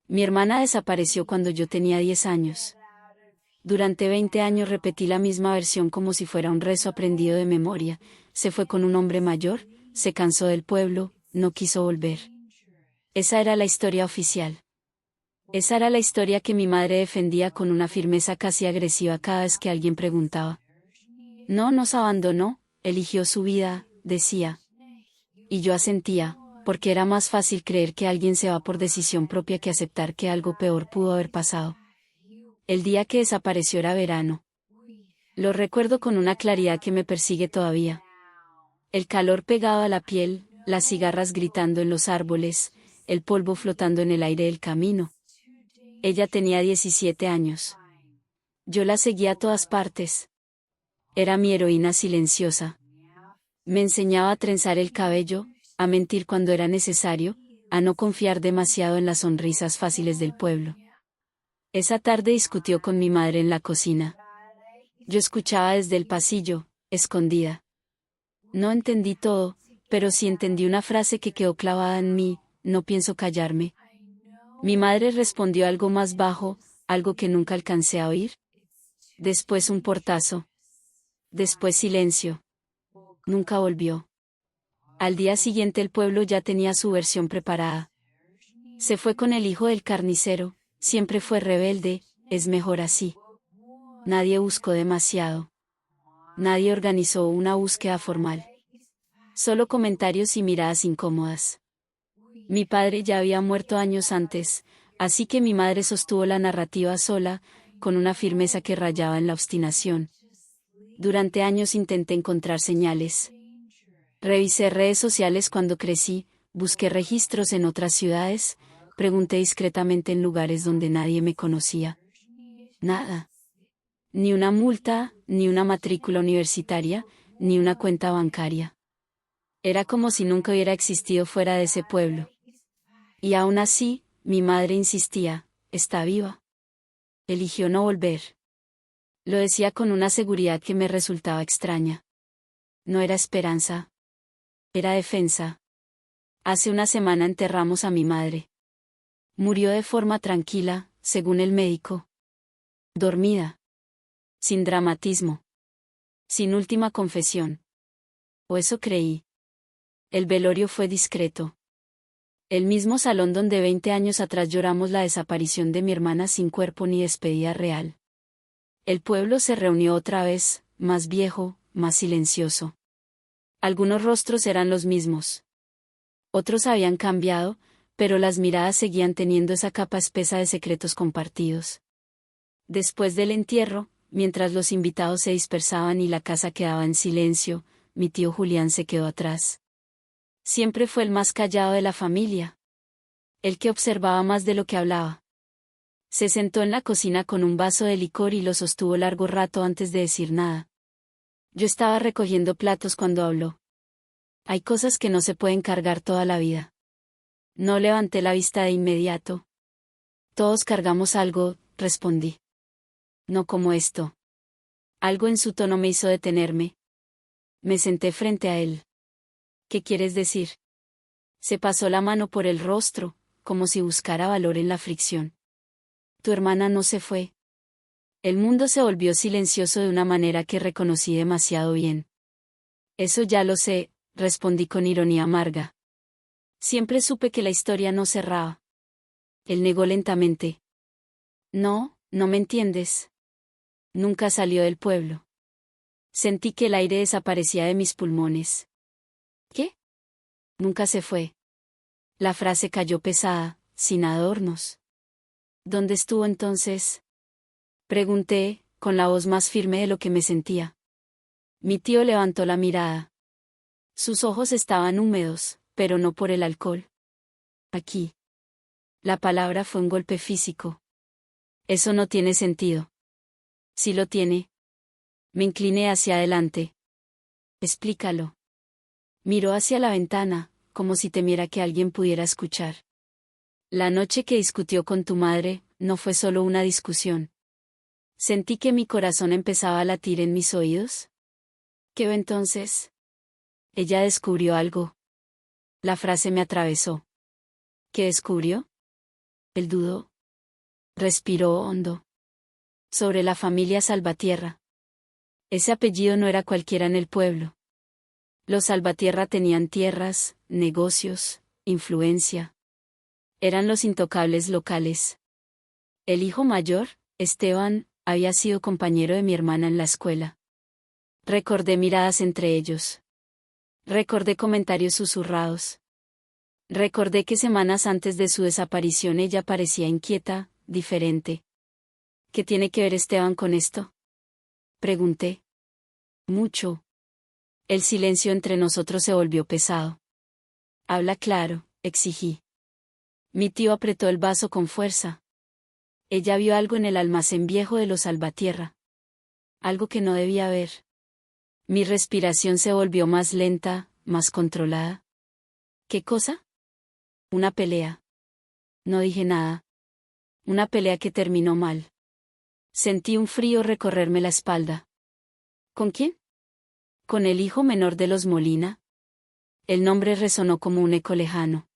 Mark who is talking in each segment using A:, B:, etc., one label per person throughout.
A: Mi hermana desapareció cuando yo tenía 10 años. Durante 20 años repetí la misma versión como si fuera un rezo aprendido de memoria. Se fue con un hombre mayor, se cansó del pueblo, no quiso volver. Esa era la historia oficial. Esa era la historia que mi madre defendía con una firmeza casi agresiva cada vez que alguien preguntaba. No nos abandonó, eligió su vida, decía. Y yo asentía, porque era más fácil creer que alguien se va por decisión propia que aceptar que algo peor pudo haber pasado. El día que desapareció era verano. Lo recuerdo con una claridad que me persigue todavía. El calor pegado a la piel, las cigarras gritando en los árboles, el polvo flotando en el aire del camino. Ella tenía 17 años. Yo la seguía a todas partes. Era mi heroína silenciosa. Me enseñaba a trenzar el cabello, a mentir cuando era necesario, a no confiar demasiado en las sonrisas fáciles del pueblo. Esa tarde discutió con mi madre en la cocina. Yo escuchaba desde el pasillo, escondida. No entendí todo, pero sí entendí una frase que quedó clavada en mí: no pienso callarme. Mi madre respondió algo más bajo, algo que nunca alcancé a oír. Después un portazo. Después silencio. Nunca volvió. Al día siguiente el pueblo ya tenía su versión preparada. Se fue con el hijo del carnicero, siempre fue rebelde, es mejor así. Nadie buscó demasiado. Nadie organizó una búsqueda formal. Solo comentarios y miradas incómodas. Mi padre ya había muerto años antes, así que mi madre sostuvo la narrativa sola, con una firmeza que rayaba en la obstinación. Durante años intenté encontrar señales. Revisé redes sociales cuando crecí, busqué registros en otras ciudades, pregunté discretamente en lugares donde nadie me conocía. Nada. Ni una multa, ni una matrícula universitaria, ni una cuenta bancaria. Era como si nunca hubiera existido fuera de ese pueblo. Y aún así, mi madre insistía: está viva. Eligió no volver. Lo decía con una seguridad que me resultaba extraña. No era esperanza. Era defensa. Hace una semana enterramos a mi madre. Murió de forma tranquila, según el médico. Dormida. Sin dramatismo. Sin última confesión. O eso creí. El velorio fue discreto. El mismo salón donde 20 años atrás lloramos la desaparición de mi hermana sin cuerpo ni despedida real. El pueblo se reunió otra vez, más viejo, más silencioso. Algunos rostros eran los mismos. Otros habían cambiado, pero las miradas seguían teniendo esa capa espesa de secretos compartidos. Después del entierro, mientras los invitados se dispersaban y la casa quedaba en silencio, mi tío Julián se quedó atrás. Siempre fue el más callado de la familia. El que observaba más de lo que hablaba. Se sentó en la cocina con un vaso de licor y lo sostuvo largo rato antes de decir nada. Yo estaba recogiendo platos cuando habló. Hay cosas que no se pueden cargar toda la vida. No levanté la vista de inmediato. Todos cargamos algo, respondí. No como esto. Algo en su tono me hizo detenerme. Me senté frente a él. ¿Qué quieres decir? Se pasó la mano por el rostro, como si buscara valor en la fricción. Tu hermana no se fue. El mundo se volvió silencioso de una manera que reconocí demasiado bien. Eso ya lo sé, respondí con ironía amarga. Siempre supe que la historia no cerraba. Él negó lentamente. No, no me entiendes. Nunca salió del pueblo. Sentí que el aire desaparecía de mis pulmones. ¿Qué? Nunca se fue. La frase cayó pesada, sin adornos. ¿Dónde estuvo entonces? Pregunté, con la voz más firme de lo que me sentía. Mi tío levantó la mirada. Sus ojos estaban húmedos, pero no por el alcohol. Aquí. La palabra fue un golpe físico. Eso no tiene sentido. Sí lo tiene. Me incliné hacia adelante. Explícalo. Miró hacia la ventana, como si temiera que alguien pudiera escuchar. La noche que discutió con tu madre, no fue solo una discusión. Sentí que mi corazón empezaba a latir en mis oídos. ¿Qué ve entonces? Ella descubrió algo. La frase me atravesó. ¿Qué descubrió? Él dudó. Respiró hondo. Sobre la familia Salvatierra. Ese apellido no era cualquiera en el pueblo. Los Salvatierra tenían tierras, negocios, influencia. Eran los intocables locales. El hijo mayor, Esteban, había sido compañero de mi hermana en la escuela. Recordé miradas entre ellos. Recordé comentarios susurrados. Recordé que semanas antes de su desaparición ella parecía inquieta, diferente. ¿Qué tiene que ver Esteban con esto? Pregunté. Mucho. El silencio entre nosotros se volvió pesado. Habla claro, exigí. Mi tío apretó el vaso con fuerza. Ella vio algo en el almacén viejo de los Salvatierra. Algo que no debía ver. Mi respiración se volvió más lenta, más controlada. ¿Qué cosa? Una pelea. No dije nada. Una pelea que terminó mal. Sentí un frío recorrerme la espalda. ¿Con quién? Con el hijo menor de los Molina. El nombre resonó como un eco lejano.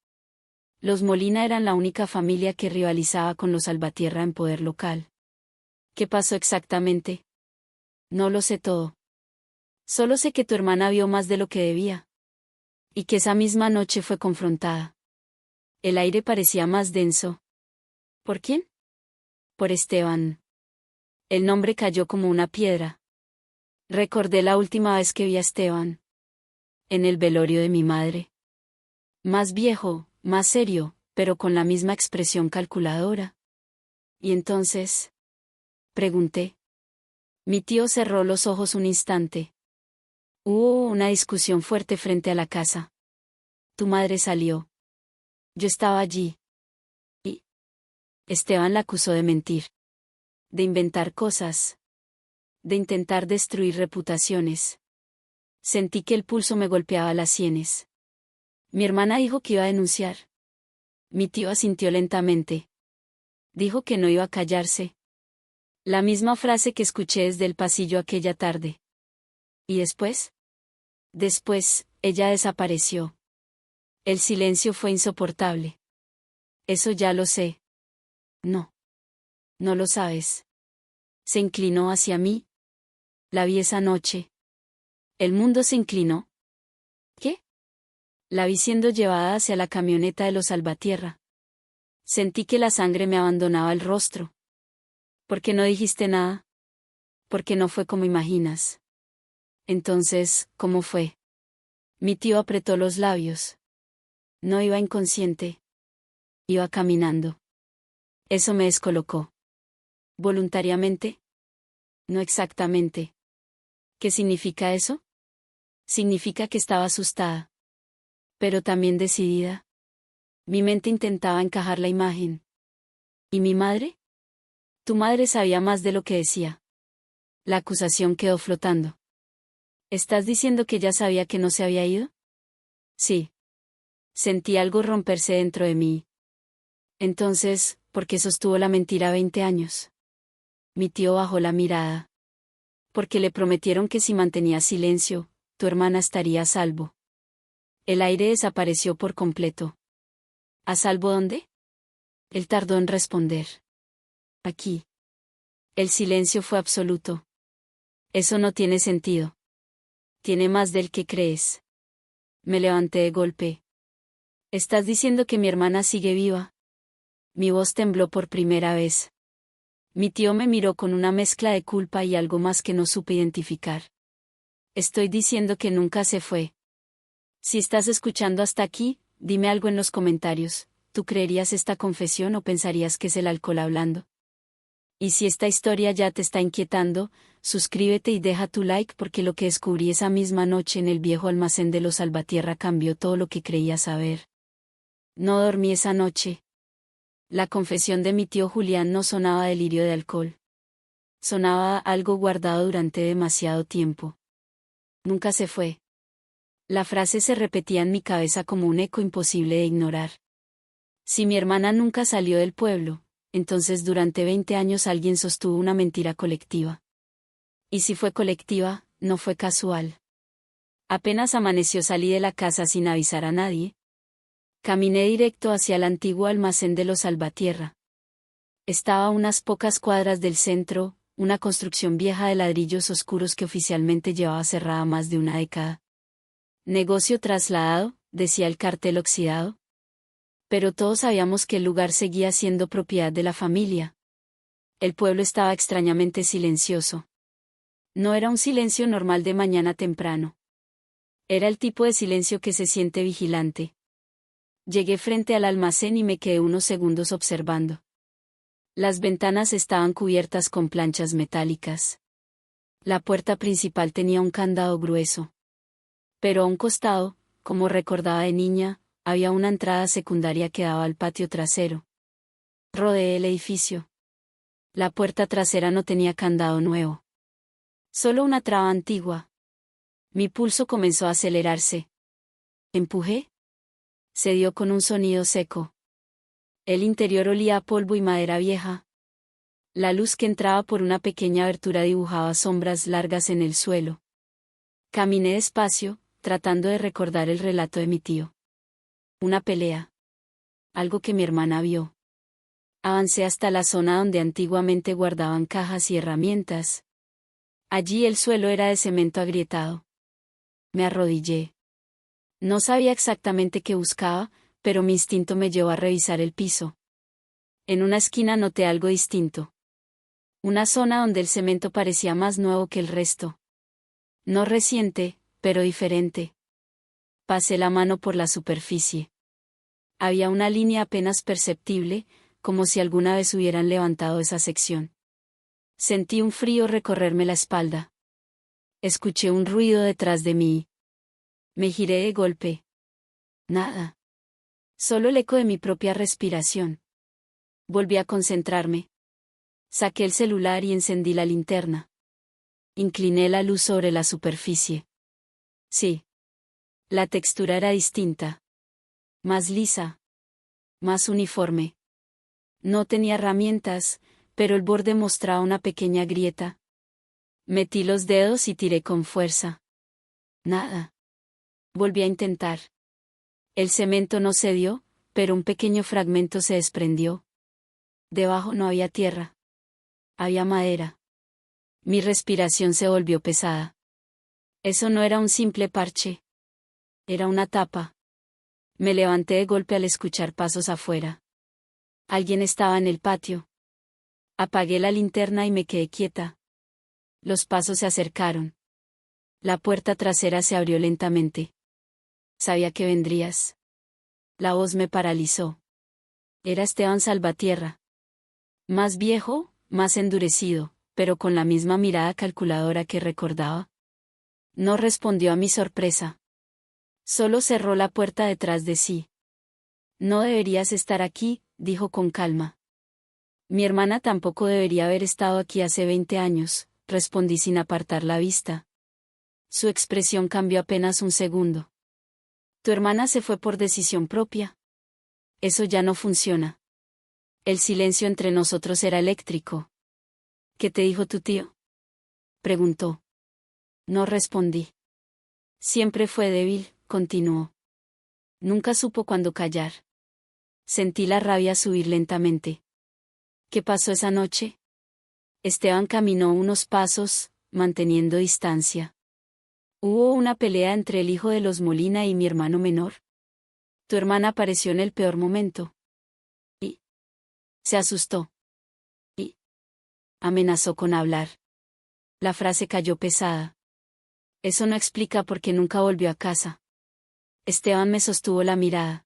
A: Los Molina eran la única familia que rivalizaba con los Salvatierra en poder local. ¿Qué pasó exactamente? No lo sé todo. Solo sé que tu hermana vio más de lo que debía. Y que esa misma noche fue confrontada. El aire parecía más denso. ¿Por quién? Por Esteban. El nombre cayó como una piedra. Recordé la última vez que vi a Esteban. En el velorio de mi madre. Más viejo, más serio, pero con la misma expresión calculadora. ¿Y entonces? Pregunté. Mi tío cerró los ojos un instante. Hubo una discusión fuerte frente a la casa. Tu madre salió. Yo estaba allí. Y Esteban la acusó de mentir. De inventar cosas. De intentar destruir reputaciones. Sentí que el pulso me golpeaba las sienes. Mi hermana dijo que iba a denunciar. Mi tío asintió lentamente. Dijo que no iba a callarse. La misma frase que escuché desde el pasillo aquella tarde. ¿Y después? Después, ella desapareció. El silencio fue insoportable. Eso ya lo sé. No. No lo sabes. Se inclinó hacia mí. La vi esa noche. El mundo se inclinó. ¿Qué? La vi siendo llevada hacia la camioneta de los Salvatierra. Sentí que la sangre me abandonaba el rostro. ¿Por qué no dijiste nada? Porque no fue como imaginas. Entonces, ¿cómo fue? Mi tío apretó los labios. No iba inconsciente. Iba caminando. Eso me descolocó. ¿Voluntariamente? No exactamente. ¿Qué significa eso? Significa que estaba asustada. Pero también decidida. Mi mente intentaba encajar la imagen. ¿Y mi madre? Tu madre sabía más de lo que decía. La acusación quedó flotando. ¿Estás diciendo que ella sabía que no se había ido? Sí. Sentí algo romperse dentro de mí. Entonces, ¿por qué sostuvo la mentira 20 años? Mi tío bajó la mirada. Porque le prometieron que si mantenía silencio, tu hermana estaría a salvo. El aire desapareció por completo. ¿A salvo dónde? Él tardó en responder. Aquí. El silencio fue absoluto. Eso no tiene sentido. Tiene más del que crees. Me levanté de golpe. ¿Estás diciendo que mi hermana sigue viva? Mi voz tembló por primera vez. Mi tío me miró con una mezcla de culpa y algo más que no supe identificar. Estoy diciendo que nunca se fue. Si estás escuchando hasta aquí, dime algo en los comentarios. ¿Tú creerías esta confesión o pensarías que es el alcohol hablando? Y si esta historia ya te está inquietando, suscríbete y deja tu like porque lo que descubrí esa misma noche en el viejo almacén de los Salvatierra cambió todo lo que creía saber. No dormí esa noche. La confesión de mi tío Julián no sonaba delirio de alcohol. Sonaba algo guardado durante demasiado tiempo. Nunca se fue. La frase se repetía en mi cabeza como un eco imposible de ignorar. Si mi hermana nunca salió del pueblo, entonces durante 20 años alguien sostuvo una mentira colectiva. Y si fue colectiva, no fue casual. Apenas amaneció salí de la casa sin avisar a nadie. Caminé directo hacia el antiguo almacén de los Salvatierra. Estaba a unas pocas cuadras del centro, una construcción vieja de ladrillos oscuros que oficialmente llevaba cerrada más de una década. Negocio trasladado, decía el cartel oxidado. Pero todos sabíamos que el lugar seguía siendo propiedad de la familia. El pueblo estaba extrañamente silencioso. No era un silencio normal de mañana temprano. Era el tipo de silencio que se siente vigilante. Llegué frente al almacén y me quedé unos segundos observando. Las ventanas estaban cubiertas con planchas metálicas. La puerta principal tenía un candado grueso. Pero a un costado, como recordaba de niña, había una entrada secundaria que daba al patio trasero. Rodeé el edificio. La puerta trasera no tenía candado nuevo. Solo una traba antigua. Mi pulso comenzó a acelerarse. Empujé. Se dio con un sonido seco. El interior olía a polvo y madera vieja. La luz que entraba por una pequeña abertura dibujaba sombras largas en el suelo. Caminé despacio, tratando de recordar el relato de mi tío. Una pelea. Algo que mi hermana vio. Avancé hasta la zona donde antiguamente guardaban cajas y herramientas. Allí el suelo era de cemento agrietado. Me arrodillé. No sabía exactamente qué buscaba, pero mi instinto me llevó a revisar el piso. En una esquina noté algo distinto. Una zona donde el cemento parecía más nuevo que el resto. No reciente, pero diferente. Pasé la mano por la superficie. Había una línea apenas perceptible, como si alguna vez hubieran levantado esa sección. Sentí un frío recorrerme la espalda. Escuché un ruido detrás de mí. Me giré de golpe. Nada. Solo el eco de mi propia respiración. Volví a concentrarme. Saqué el celular y encendí la linterna. Incliné la luz sobre la superficie. Sí. La textura era distinta. Más lisa. Más uniforme. No tenía herramientas, pero el borde mostraba una pequeña grieta. Metí los dedos y tiré con fuerza. Nada. Volví a intentar. El cemento no cedió, pero un pequeño fragmento se desprendió. Debajo no había tierra. Había madera. Mi respiración se volvió pesada. Eso no era un simple parche. Era una tapa. Me levanté de golpe al escuchar pasos afuera. Alguien estaba en el patio. Apagué la linterna y me quedé quieta. Los pasos se acercaron. La puerta trasera se abrió lentamente. Sabía que vendrías. La voz me paralizó. Era Esteban Salvatierra. Más viejo, más endurecido, pero con la misma mirada calculadora que recordaba. No respondió a mi sorpresa. Solo cerró la puerta detrás de sí. No deberías estar aquí, dijo con calma. Mi hermana tampoco debería haber estado aquí hace 20 años, respondí sin apartar la vista. Su expresión cambió apenas un segundo. Tu hermana se fue por decisión propia. Eso ya no funciona. El silencio entre nosotros era eléctrico. ¿Qué te dijo tu tío? Preguntó. No respondí. Siempre fue débil, continuó. Nunca supo cuándo callar. Sentí la rabia subir lentamente. ¿Qué pasó esa noche? Esteban caminó unos pasos, manteniendo distancia. ¿Hubo una pelea entre el hijo de los Molina y mi hermano menor? Tu hermana apareció en el peor momento. Y se asustó. Y amenazó con hablar. La frase cayó pesada. Eso no explica por qué nunca volvió a casa. Esteban me sostuvo la mirada.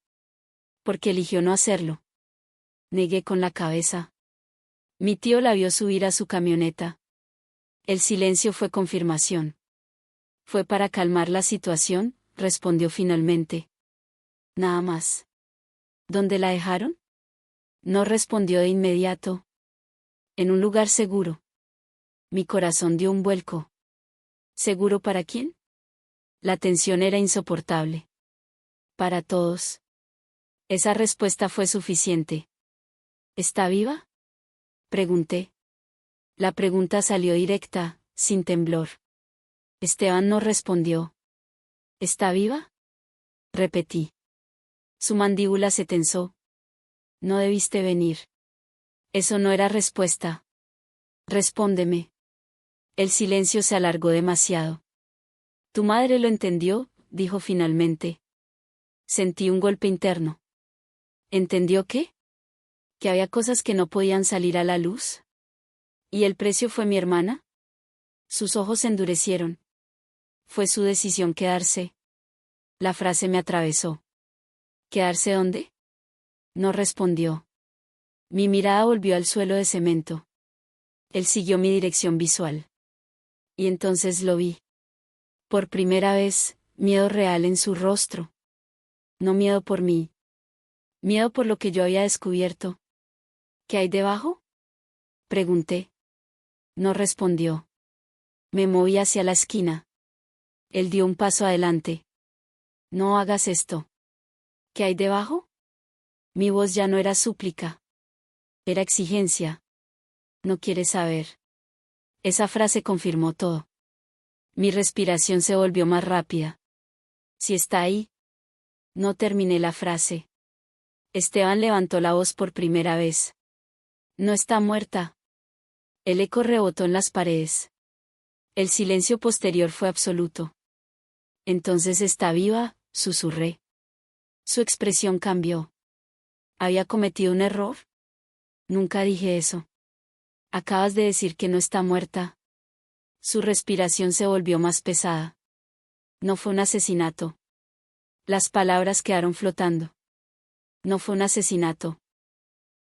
A: Porque eligió no hacerlo. Negué con la cabeza. Mi tío la vio subir a su camioneta. El silencio fue confirmación. Fue para calmar la situación, respondió finalmente. Nada más. ¿Dónde la dejaron? No respondió de inmediato. En un lugar seguro. Mi corazón dio un vuelco. ¿Seguro para quién? La tensión era insoportable. Para todos. Esa respuesta fue suficiente. ¿Está viva? Pregunté. La pregunta salió directa, sin temblor. Esteban no respondió. ¿Está viva? Repetí. Su mandíbula se tensó. No debiste venir. Eso no era respuesta. Respóndeme. El silencio se alargó demasiado. Tu madre lo entendió, dijo finalmente. Sentí un golpe interno. ¿Entendió qué? ¿Que había cosas que no podían salir a la luz? ¿Y el precio fue mi hermana? Sus ojos se endurecieron. Fue su decisión quedarse. La frase me atravesó. ¿Quedarse dónde? No respondió. Mi mirada volvió al suelo de cemento. Él siguió mi dirección visual. Y entonces lo vi. Por primera vez, miedo real en su rostro. No miedo por mí. Miedo por lo que yo había descubierto. ¿Qué hay debajo? Pregunté. No respondió. Me moví hacia la esquina. Él dio un paso adelante. No hagas esto. ¿Qué hay debajo? Mi voz ya no era súplica. Era exigencia. No quieres saber. Esa frase confirmó todo. Mi respiración se volvió más rápida. Si está ahí. No terminé la frase. Esteban levantó la voz por primera vez. No está muerta. El eco rebotó en las paredes. El silencio posterior fue absoluto. Entonces está viva, susurré. Su expresión cambió. ¿Había cometido un error? Nunca dije eso. Acabas de decir que no está muerta. Su respiración se volvió más pesada. No fue un asesinato. Las palabras quedaron flotando. No fue un asesinato.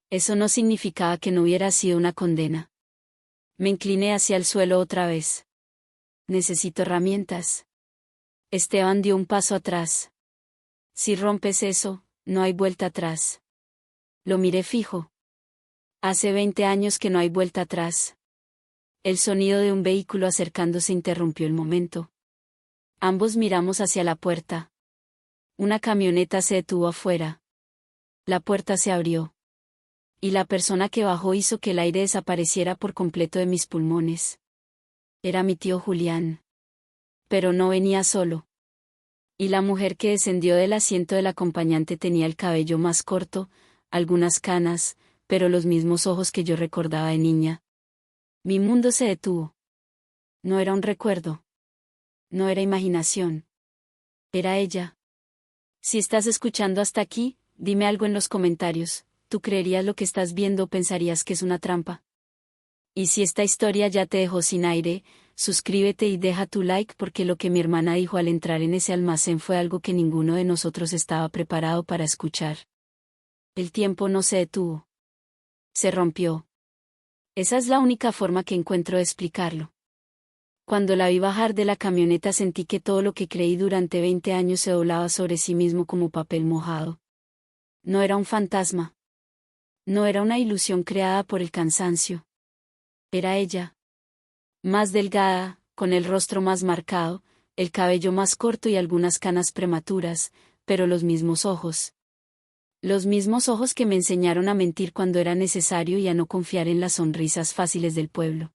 A: Eso no significaba que no hubiera sido una condena. Me incliné hacia el suelo otra vez. Necesito herramientas. Esteban dio un paso atrás. Si rompes eso, no hay vuelta atrás. Lo miré fijo. Hace 20 años que no hay vuelta atrás. El sonido de un vehículo acercándose interrumpió el momento. Ambos miramos hacia la puerta. Una camioneta se detuvo afuera. La puerta se abrió. Y la persona que bajó hizo que el aire desapareciera por completo de mis pulmones. Era mi tío Julián. Pero no venía solo. Y la mujer que descendió del asiento del acompañante tenía el cabello más corto, algunas canas, pero los mismos ojos que yo recordaba de niña. Mi mundo se detuvo. No era un recuerdo. No era imaginación. Era ella. Si estás escuchando hasta aquí, dime algo en los comentarios. ¿Tú creerías lo que estás viendo o pensarías que es una trampa? Y si esta historia ya te dejó sin aire, suscríbete y deja tu like porque lo que mi hermana dijo al entrar en ese almacén fue algo que ninguno de nosotros estaba preparado para escuchar. El tiempo no se detuvo. Se rompió. Esa es la única forma que encuentro de explicarlo. Cuando la vi bajar de la camioneta sentí que todo lo que creí durante 20 años se doblaba sobre sí mismo como papel mojado. No era un fantasma. No era una ilusión creada por el cansancio. Era ella. Más delgada, con el rostro más marcado, el cabello más corto y algunas canas prematuras, pero los mismos ojos. Los mismos ojos que me enseñaron a mentir cuando era necesario y a no confiar en las sonrisas fáciles del pueblo.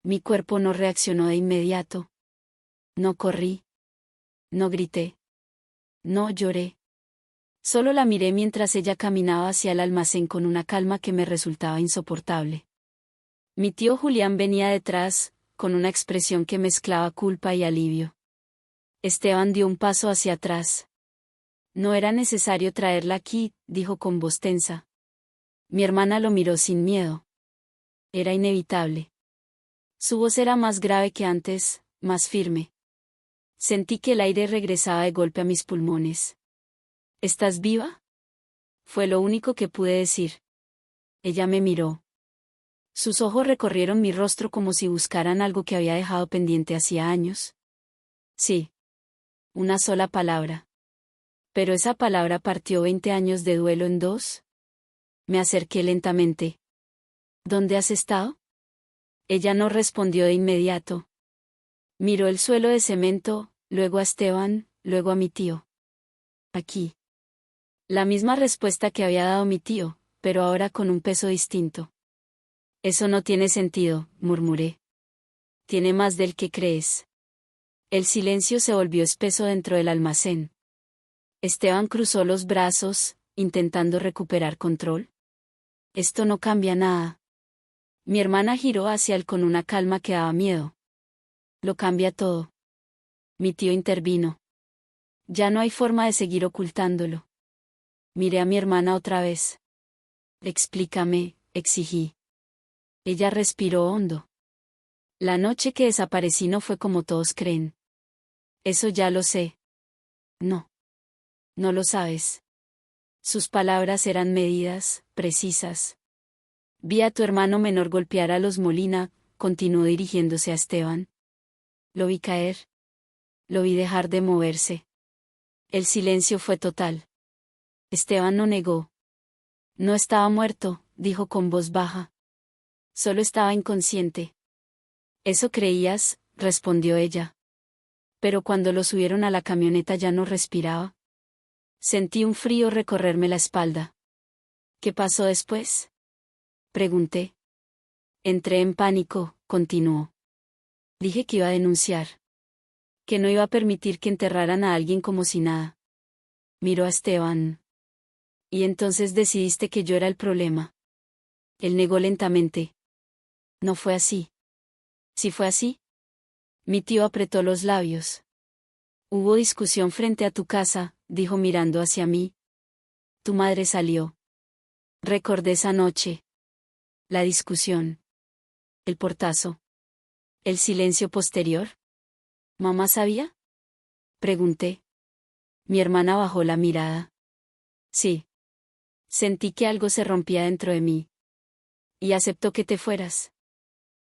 A: Mi cuerpo no reaccionó de inmediato. No corrí. No grité. No lloré. Solo la miré mientras ella caminaba hacia el almacén con una calma que me resultaba insoportable. Mi tío Julián venía detrás, con una expresión que mezclaba culpa y alivio. Esteban dio un paso hacia atrás. No era necesario traerla aquí, dijo con voz tensa. Mi hermana lo miró sin miedo. Era inevitable. Su voz era más grave que antes, más firme. Sentí que el aire regresaba de golpe a mis pulmones. ¿Estás viva? Fue lo único que pude decir. Ella me miró. Sus ojos recorrieron mi rostro como si buscaran algo que había dejado pendiente hacía años. Sí. Una sola palabra. Pero esa palabra partió 20 años de duelo en dos. Me acerqué lentamente. ¿Dónde has estado? Ella no respondió de inmediato. Miró el suelo de cemento, luego a Esteban, luego a mi tío. Aquí. La misma respuesta que había dado mi tío, pero ahora con un peso distinto. Eso no tiene sentido, murmuré. Tiene más del que crees. El silencio se volvió espeso dentro del almacén. Esteban cruzó los brazos, intentando recuperar control. Esto no cambia nada. Mi hermana giró hacia él con una calma que daba miedo. Lo cambia todo. Mi tío intervino. Ya no hay forma de seguir ocultándolo. Miré a mi hermana otra vez. Explícame, exigí. Ella respiró hondo. La noche que desaparecí no fue como todos creen. Eso ya lo sé. No. No lo sabes. Sus palabras eran medidas, precisas. Vi a tu hermano menor golpear a los Molina, continuó dirigiéndose a Esteban. Lo vi caer. Lo vi dejar de moverse. El silencio fue total. Esteban no negó. No estaba muerto, dijo con voz baja. Solo estaba inconsciente. Eso creías, respondió ella. Pero cuando lo subieron a la camioneta ya no respiraba. Sentí un frío recorrerme la espalda. ¿Qué pasó después? Pregunté. Entré en pánico, continuó. Dije que iba a denunciar. Que no iba a permitir que enterraran a alguien como si nada. Miró a Esteban. Y entonces decidiste que yo era el problema. Él negó lentamente. No fue así. ¿Sí fue así? Mi tío apretó los labios. Hubo discusión frente a tu casa, dijo mirando hacia mí. Tu madre salió. Recordé esa noche. La discusión. El portazo. El silencio posterior. ¿Mamá sabía? Pregunté. Mi hermana bajó la mirada. Sí. Sentí que algo se rompía dentro de mí. Y aceptó que te fueras.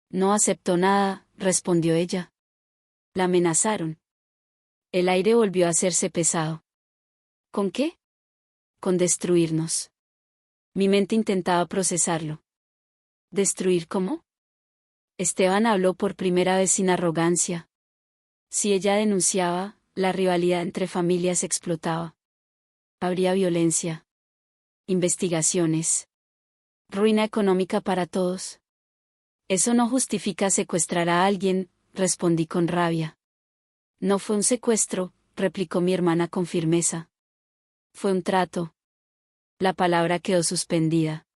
A: No aceptó nada, respondió ella. La amenazaron. El aire volvió a hacerse pesado. ¿Con qué? Con destruirnos. Mi mente intentaba procesarlo. ¿Destruir cómo? Esteban habló por primera vez sin arrogancia. Si ella denunciaba, la rivalidad entre familias explotaba. Habría violencia. Investigaciones. Ruina económica para todos. Eso no justifica secuestrar a alguien, respondí con rabia. No fue un secuestro, replicó mi hermana con firmeza. Fue un trato. La palabra quedó suspendida.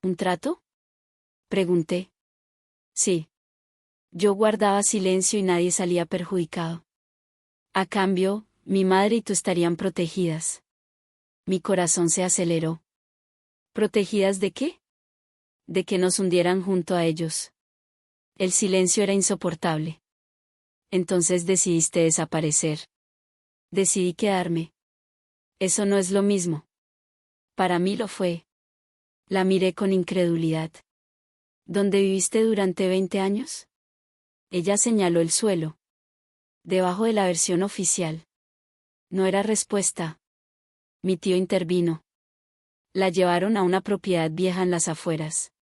A: ¿Un trato? Pregunté. Sí. Yo guardaba silencio y nadie salía perjudicado. A cambio, mi madre y tú estarían protegidas. Mi corazón se aceleró. ¿Protegidas de qué? De que nos hundieran junto a ellos. El silencio era insoportable. Entonces decidiste desaparecer. Decidí quedarme. Eso no es lo mismo. Para mí lo fue. La miré con incredulidad. ¿Dónde viviste durante 20 años? Ella señaló el suelo. Debajo de la versión oficial. No era respuesta. Mi tío intervino. La llevaron a una propiedad vieja en las afueras.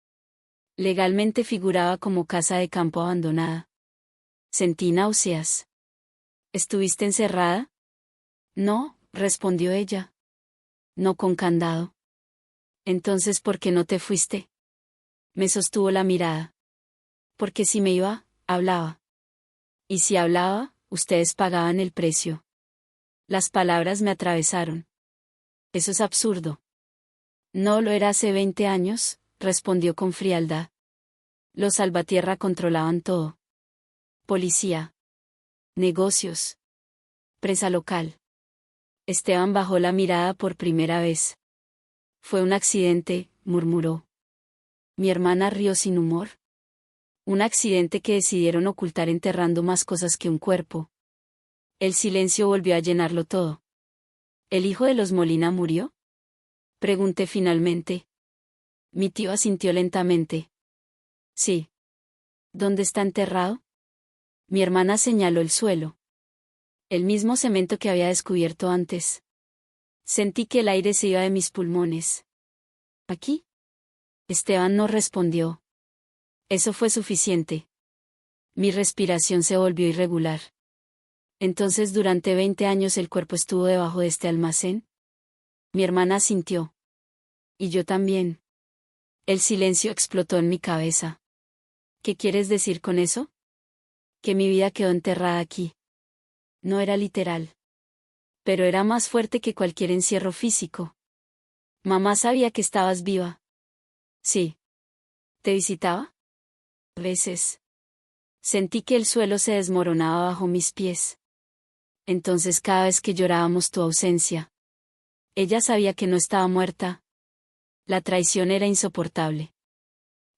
A: Legalmente figuraba como casa de campo abandonada. Sentí náuseas. ¿Estuviste encerrada? No, respondió ella. No con candado. Entonces, ¿por qué no te fuiste? Me sostuvo la mirada. Porque si me iba, hablaba. Y si hablaba, ustedes pagaban el precio. Las palabras me atravesaron. Eso es absurdo. No lo era hace 20 años, respondió con frialdad. Los salvatierra controlaban todo. Policía. Negocios. Presa local. Esteban bajó la mirada por primera vez. Fue un accidente, murmuró. Mi hermana rió sin humor. Un accidente que decidieron ocultar enterrando más cosas que un cuerpo. El silencio volvió a llenarlo todo. ¿El hijo de los Molina murió? Pregunté finalmente. Mi tío asintió lentamente. Sí. ¿Dónde está enterrado? Mi hermana señaló el suelo. El mismo cemento que había descubierto antes. Sentí que el aire se iba de mis pulmones. ¿Aquí? Esteban no respondió. Eso fue suficiente. Mi respiración se volvió irregular. Entonces durante 20 años el cuerpo estuvo debajo de este almacén. Mi hermana asintió. Y yo también. El silencio explotó en mi cabeza. ¿Qué quieres decir con eso? Que mi vida quedó enterrada aquí. No era literal. Pero era más fuerte que cualquier encierro físico. Mamá sabía que estabas viva. Sí. ¿Te visitaba? Veces. Sentí que el suelo se desmoronaba bajo mis pies. Entonces cada vez que llorábamos tu ausencia. Ella sabía que no estaba muerta. La traición era insoportable.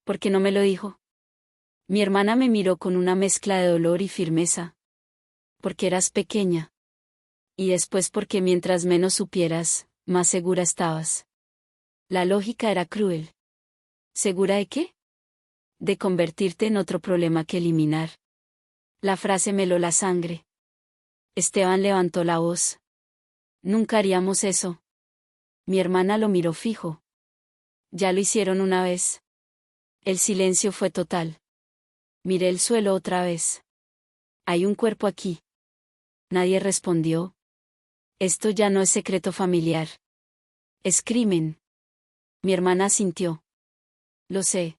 A: ¿Por qué no me lo dijo? Mi hermana me miró con una mezcla de dolor y firmeza. Porque eras pequeña. Y después porque mientras menos supieras, más segura estabas. La lógica era cruel. ¿Segura de qué? De convertirte en otro problema que eliminar. La frase me heló la sangre. Esteban levantó la voz. Nunca haríamos eso. Mi hermana lo miró fijo. Ya lo hicieron una vez. El silencio fue total. Miré el suelo otra vez. Hay un cuerpo aquí. Nadie respondió. Esto ya no es secreto familiar. Es crimen. Mi hermana asintió. Lo sé.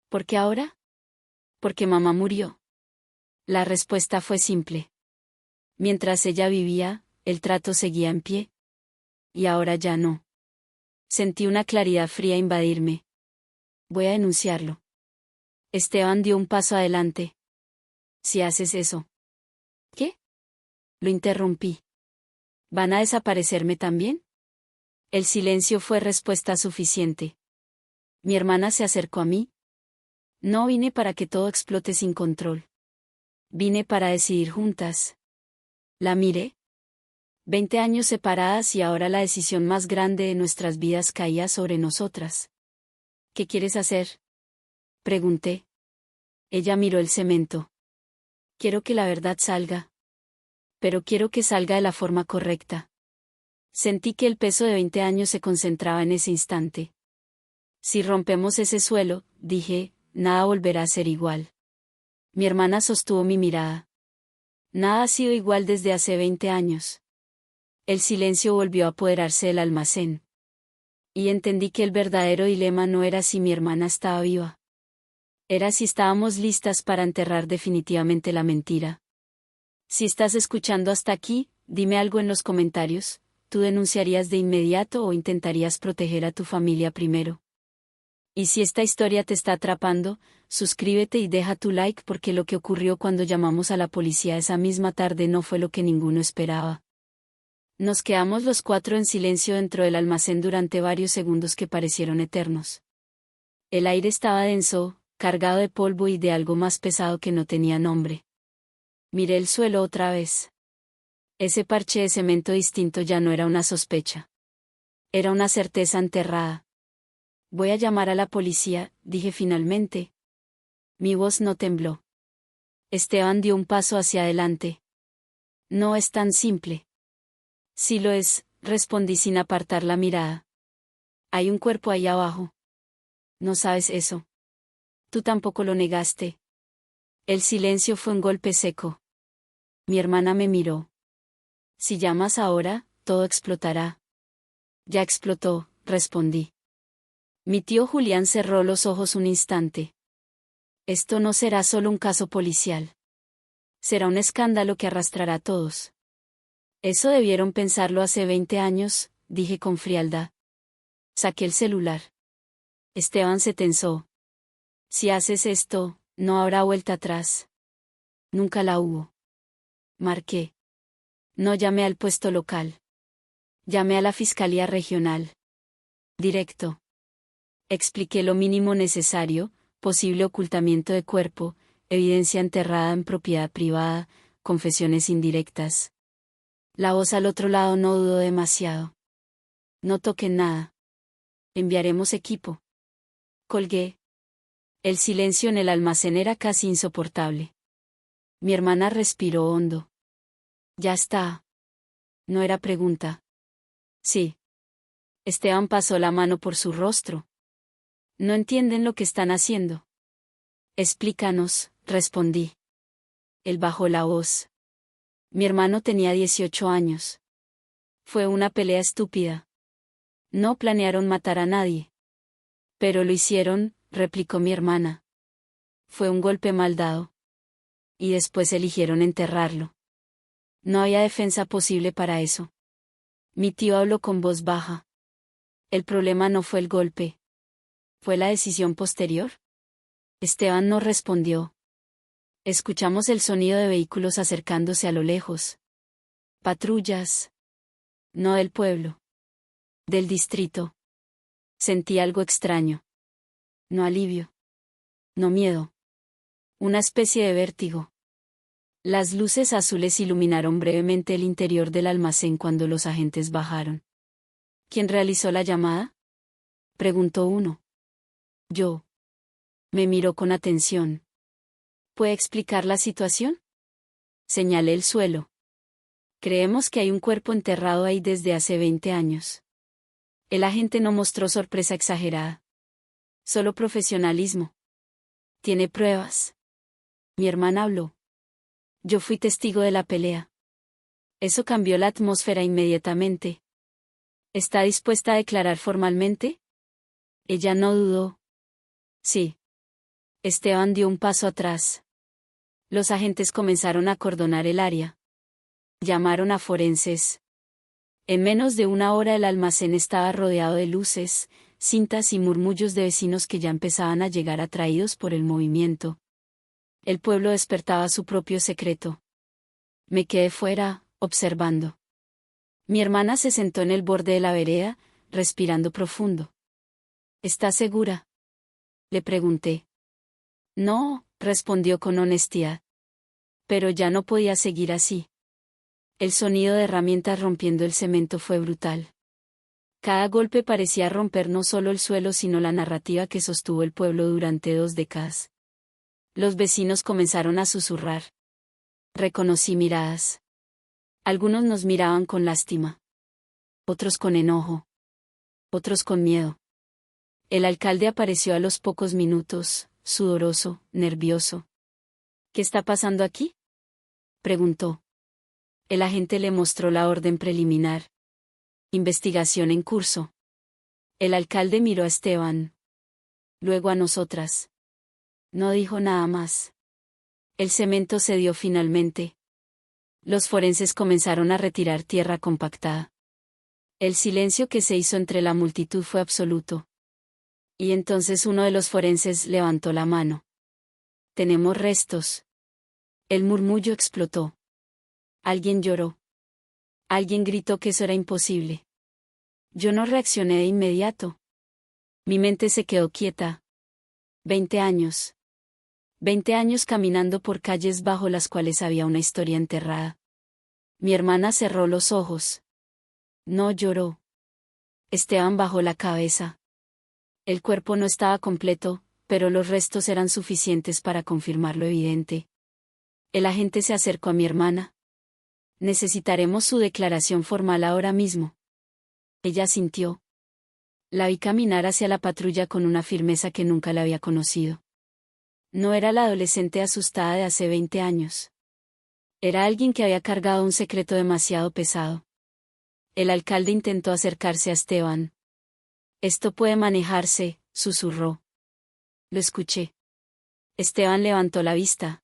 A: ¿Por qué ahora? Porque mamá murió. La respuesta fue simple. Mientras ella vivía, el trato seguía en pie. Y ahora ya no. Sentí una claridad fría invadirme. Voy a denunciarlo. Esteban dio un paso adelante. Si haces eso. ¿Qué? Lo interrumpí. ¿Van a desaparecerme también? El silencio fue respuesta suficiente. Mi hermana se acercó a mí. No vine para que todo explote sin control. Vine para decidir juntas. La miré. 20 años separadas y ahora la decisión más grande de nuestras vidas caía sobre nosotras. ¿Qué quieres hacer? Pregunté. Ella miró el cemento. Quiero que la verdad salga. Pero quiero que salga de la forma correcta. Sentí que el peso de 20 años se concentraba en ese instante. Si rompemos ese suelo, dije, nada volverá a ser igual. Mi hermana sostuvo mi mirada. Nada ha sido igual desde hace 20 años. El silencio volvió a apoderarse del almacén. Y entendí que el verdadero dilema no era si mi hermana estaba viva. Era si estábamos listas para enterrar definitivamente la mentira. Si estás escuchando hasta aquí, dime algo en los comentarios. ¿Tú denunciarías de inmediato o intentarías proteger a tu familia primero? Y si esta historia te está atrapando, suscríbete y deja tu like porque lo que ocurrió cuando llamamos a la policía esa misma tarde no fue lo que ninguno esperaba. Nos quedamos los cuatro en silencio dentro del almacén durante varios segundos que parecieron eternos. El aire estaba denso, cargado de polvo y de algo más pesado que no tenía nombre. Miré el suelo otra vez. Ese parche de cemento distinto ya no era una sospecha. Era una certeza enterrada. Voy a llamar a la policía, dije finalmente. Mi voz no tembló. Esteban dio un paso hacia adelante. No es tan simple. Sí lo es, respondí sin apartar la mirada. Hay un cuerpo ahí abajo. No sabes eso. Tú tampoco lo negaste. El silencio fue un golpe seco. Mi hermana me miró. Si llamas ahora, todo explotará. Ya explotó, respondí. Mi tío Julián cerró los ojos un instante. Esto no será solo un caso policial. Será un escándalo que arrastrará a todos. Eso debieron pensarlo hace 20 años, dije con frialdad. Saqué el celular. Esteban se tensó. Si haces esto, no habrá vuelta atrás. Nunca la hubo. Marqué. No llamé al puesto local. Llamé a la Fiscalía Regional. Directo. Expliqué lo mínimo necesario, posible ocultamiento de cuerpo, evidencia enterrada en propiedad privada, confesiones indirectas. La voz al otro lado no dudó demasiado. No toquen nada. Enviaremos equipo. Colgué. El silencio en el almacén era casi insoportable. Mi hermana respiró hondo. Ya está. No era pregunta. Sí. Esteban pasó la mano por su rostro. No entienden lo que están haciendo. Explícanos, respondí. Él bajó la voz. Mi hermano tenía 18 años. Fue una pelea estúpida. No planearon matar a nadie. Pero lo hicieron, replicó mi hermana. Fue un golpe mal dado. Y después eligieron enterrarlo. No había defensa posible para eso. Mi tío habló con voz baja. El problema no fue el golpe. ¿Fue la decisión posterior? Esteban no respondió. Escuchamos el sonido de vehículos acercándose a lo lejos. Patrullas. No del pueblo. Del distrito. Sentí algo extraño. No alivio. No miedo. Una especie de vértigo. Las luces azules iluminaron brevemente el interior del almacén cuando los agentes bajaron. ¿Quién realizó la llamada?, preguntó uno. Yo. Me miró con atención. ¿Puede explicar la situación? Señalé el suelo. Creemos que hay un cuerpo enterrado ahí desde hace 20 años. El agente no mostró sorpresa exagerada. Solo profesionalismo. ¿Tiene pruebas? Mi hermana habló. Yo fui testigo de la pelea. Eso cambió la atmósfera inmediatamente. ¿Está dispuesta a declarar formalmente? Ella no dudó. Sí. Esteban dio un paso atrás. Los agentes comenzaron a acordonar el área. Llamaron a forenses. En menos de una hora el almacén estaba rodeado de luces, cintas y murmullos de vecinos que ya empezaban a llegar atraídos por el movimiento. El pueblo despertaba su propio secreto. Me quedé fuera, observando. Mi hermana se sentó en el borde de la vereda, respirando profundo. ¿Estás segura?, le pregunté. No, respondió con honestidad. Pero ya no podía seguir así. El sonido de herramientas rompiendo el cemento fue brutal. Cada golpe parecía romper no solo el suelo sino la narrativa que sostuvo el pueblo durante 2 décadas. Los vecinos comenzaron a susurrar. Reconocí miradas. Algunos nos miraban con lástima. Otros con enojo. Otros con miedo. El alcalde apareció a los pocos minutos, sudoroso, nervioso. ¿Qué está pasando aquí?, preguntó. El agente le mostró la orden preliminar. Investigación en curso. El alcalde miró a Esteban. Luego a nosotras. No dijo nada más. El cemento cedió finalmente. Los forenses comenzaron a retirar tierra compactada. El silencio que se hizo entre la multitud fue absoluto. Y entonces uno de los forenses levantó la mano. Tenemos restos. El murmullo explotó. Alguien lloró. Alguien gritó que eso era imposible. Yo no reaccioné de inmediato. Mi mente se quedó quieta. 20 años. 20 años caminando por calles bajo las cuales había una historia enterrada. Mi hermana cerró los ojos. No lloró. Esteban bajó la cabeza. El cuerpo no estaba completo, pero los restos eran suficientes para confirmar lo evidente. El agente se acercó a mi hermana. Necesitaremos su declaración formal ahora mismo. Ella asintió. La vi caminar hacia la patrulla con una firmeza que nunca la había conocido. No era la adolescente asustada de hace 20 años. Era alguien que había cargado un secreto demasiado pesado. El alcalde intentó acercarse a Esteban. Esto puede manejarse, susurró. Lo escuché. Esteban levantó la vista.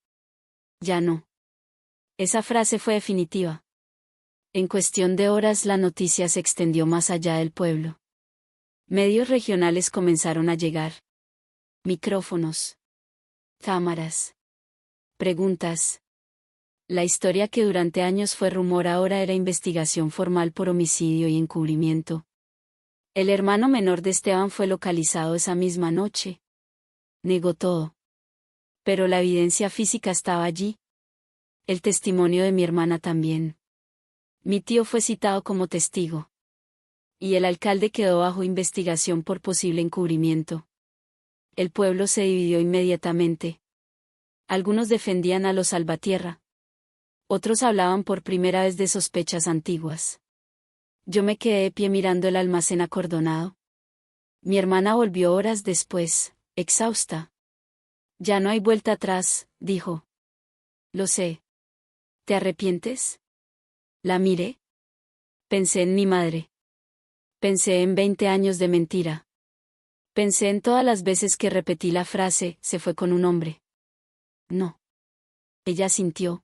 A: Ya no. Esa frase fue definitiva. En cuestión de horas la noticia se extendió más allá del pueblo. Medios regionales comenzaron a llegar. Micrófonos. Cámaras. Preguntas. La historia que durante años fue rumor ahora era investigación formal por homicidio y encubrimiento. El hermano menor de Esteban fue localizado esa misma noche. Negó todo. Pero la evidencia física estaba allí. El testimonio de mi hermana también. Mi tío fue citado como testigo. Y el alcalde quedó bajo investigación por posible encubrimiento. El pueblo se dividió inmediatamente. Algunos defendían a los salvatierra. Otros hablaban por primera vez de sospechas antiguas. Yo me quedé de pie mirando el almacén acordonado. Mi hermana volvió horas después, exhausta. Ya no hay vuelta atrás, dijo. Lo sé. ¿Te arrepientes? La miré. Pensé en mi madre. Pensé en 20 años de mentira. Pensé en todas las veces que repetí la frase, se fue con un hombre. No. Ella sintió.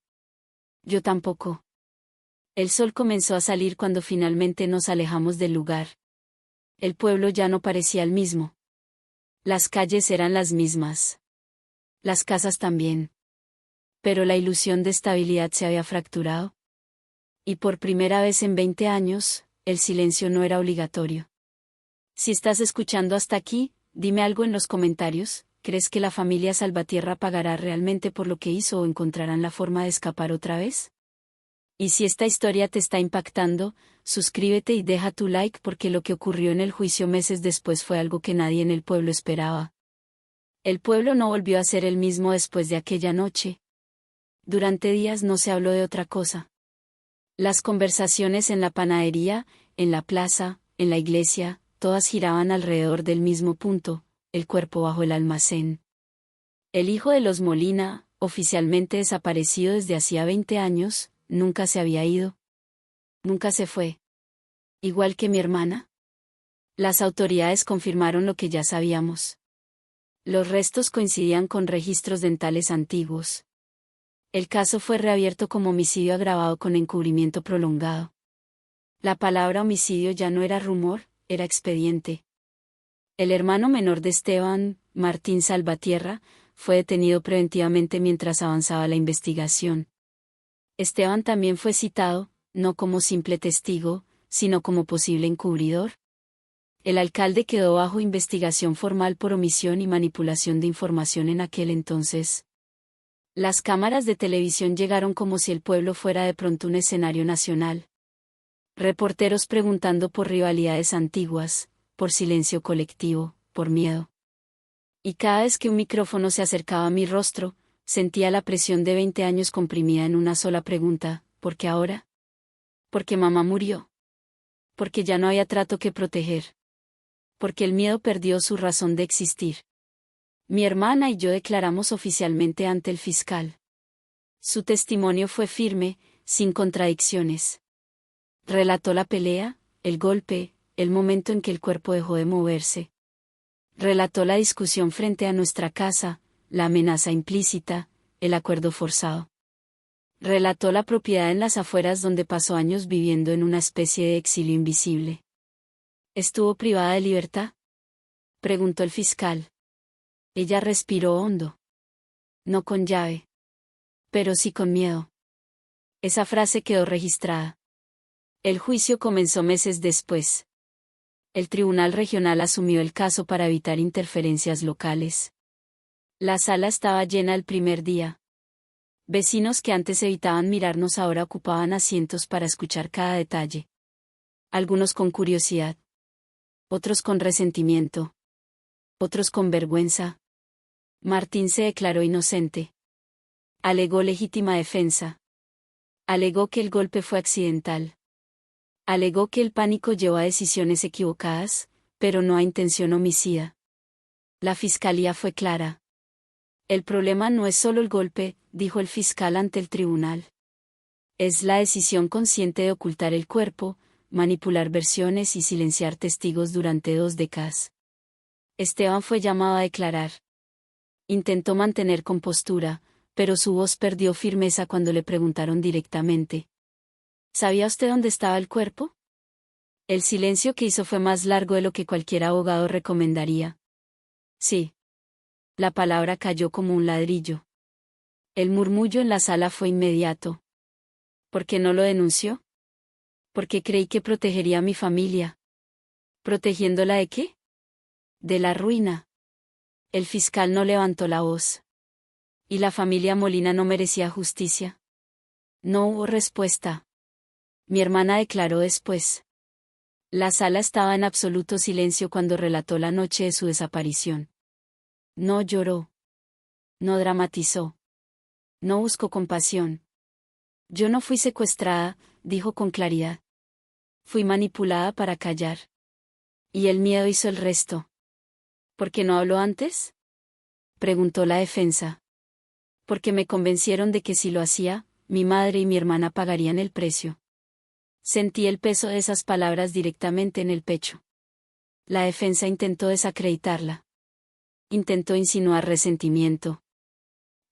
A: Yo tampoco. El sol comenzó a salir cuando finalmente nos alejamos del lugar. El pueblo ya no parecía el mismo. Las calles eran las mismas. Las casas también. Pero la ilusión de estabilidad se había fracturado. Y por primera vez en 20 años, el silencio no era obligatorio. Si estás escuchando hasta aquí, dime algo en los comentarios. ¿Crees que la familia Salvatierra pagará realmente por lo que hizo o encontrarán la forma de escapar otra vez? Y si esta historia te está impactando, suscríbete y deja tu like porque lo que ocurrió en el juicio meses después fue algo que nadie en el pueblo esperaba. El pueblo no volvió a ser el mismo después de aquella noche. Durante días no se habló de otra cosa. Las conversaciones en la panadería, en la plaza, en la iglesia, todas giraban alrededor del mismo punto, el cuerpo bajo el almacén. El hijo de los Molina, oficialmente desaparecido desde hacía 20 años, nunca se había ido. Nunca se fue. Igual que mi hermana. Las autoridades confirmaron lo que ya sabíamos. Los restos coincidían con registros dentales antiguos. El caso fue reabierto como homicidio agravado con encubrimiento prolongado. La palabra homicidio ya no era rumor, era expediente. El hermano menor de Esteban, Martín Salvatierra, fue detenido preventivamente mientras avanzaba la investigación. Esteban también fue citado, no como simple testigo, sino como posible encubridor. El alcalde quedó bajo investigación formal por omisión y manipulación de información en aquel entonces. Las cámaras de televisión llegaron como si el pueblo fuera de pronto un escenario nacional. Reporteros preguntando por rivalidades antiguas, por silencio colectivo, por miedo. Y cada vez que un micrófono se acercaba a mi rostro, sentía la presión de 20 años comprimida en una sola pregunta: ¿por qué ahora? Porque mamá murió. Porque ya no había trato que proteger. Porque el miedo perdió su razón de existir. Mi hermana y yo declaramos oficialmente ante el fiscal. Su testimonio fue firme, sin contradicciones. Relató la pelea, el golpe, el momento en que el cuerpo dejó de moverse. Relató la discusión frente a nuestra casa, la amenaza implícita, el acuerdo forzado. Relató la propiedad en las afueras donde pasó años viviendo en una especie de exilio invisible. ¿Estuvo privada de libertad?, preguntó el fiscal. Ella respiró hondo. No con llave. Pero sí con miedo. Esa frase quedó registrada. El juicio comenzó meses después. El Tribunal Regional asumió el caso para evitar interferencias locales. La sala estaba llena el primer día. Vecinos que antes evitaban mirarnos ahora ocupaban asientos para escuchar cada detalle. Algunos con curiosidad. Otros con resentimiento. Otros con vergüenza. Martín se declaró inocente. Alegó legítima defensa. Alegó que el golpe fue accidental. Alegó que el pánico llevó a decisiones equivocadas, pero no a intención homicida. La fiscalía fue clara. El problema no es solo el golpe, dijo el fiscal ante el tribunal. Es la decisión consciente de ocultar el cuerpo, manipular versiones y silenciar testigos durante 2 décadas. Esteban fue llamado a declarar. Intentó mantener compostura, pero su voz perdió firmeza cuando le preguntaron directamente: ¿sabía usted dónde estaba el cuerpo? El silencio que hizo fue más largo de lo que cualquier abogado recomendaría. Sí. La palabra cayó como un ladrillo. El murmullo en la sala fue inmediato. ¿Por qué no lo denunció? Porque creí que protegería a mi familia. ¿Protegiéndola de qué? De la ruina. El fiscal no levantó la voz. ¿Y la familia Molina no merecía justicia? No hubo respuesta. Mi hermana declaró después. La sala estaba en absoluto silencio cuando relató la noche de su desaparición. No lloró. No dramatizó. No buscó compasión. Yo no fui secuestrada, dijo con claridad. Fui manipulada para callar. Y el miedo hizo el resto. ¿Por qué no habló antes?, preguntó la defensa. Porque me convencieron de que si lo hacía, mi madre y mi hermana pagarían el precio. Sentí el peso de esas palabras directamente en el pecho. La defensa intentó desacreditarla. Intentó insinuar resentimiento.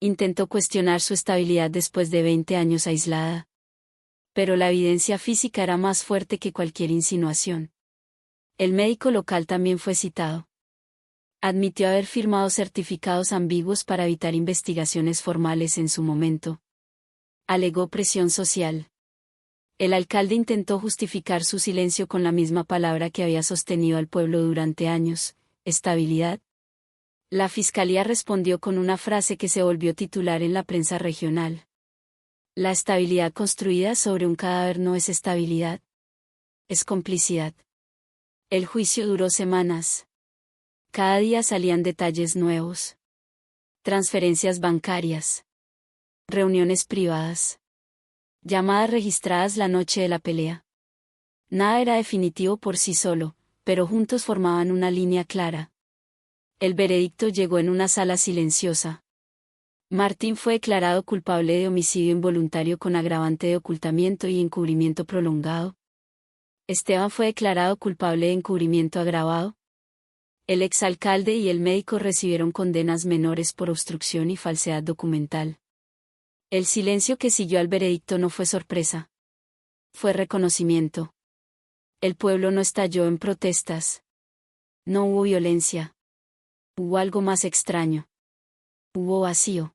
A: Intentó cuestionar su estabilidad después de 20 años aislada. Pero la evidencia física era más fuerte que cualquier insinuación. El médico local también fue citado. Admitió haber firmado certificados ambiguos para evitar investigaciones formales en su momento. Alegó presión social. El alcalde intentó justificar su silencio con la misma palabra que había sostenido al pueblo durante años: estabilidad. La fiscalía respondió con una frase que se volvió titular en la prensa regional. La estabilidad construida sobre un cadáver no es estabilidad. Es complicidad. El juicio duró semanas. Cada día salían detalles nuevos. Transferencias bancarias. Reuniones privadas. Llamadas registradas la noche de la pelea. Nada era definitivo por sí solo, pero juntos formaban una línea clara. El veredicto llegó en una sala silenciosa. Martín fue declarado culpable de homicidio involuntario con agravante de ocultamiento y encubrimiento prolongado. Esteban fue declarado culpable de encubrimiento agravado. El exalcalde y el médico recibieron condenas menores por obstrucción y falsedad documental. El silencio que siguió al veredicto no fue sorpresa. Fue reconocimiento. El pueblo no estalló en protestas. No hubo violencia. Hubo algo más extraño. Hubo vacío.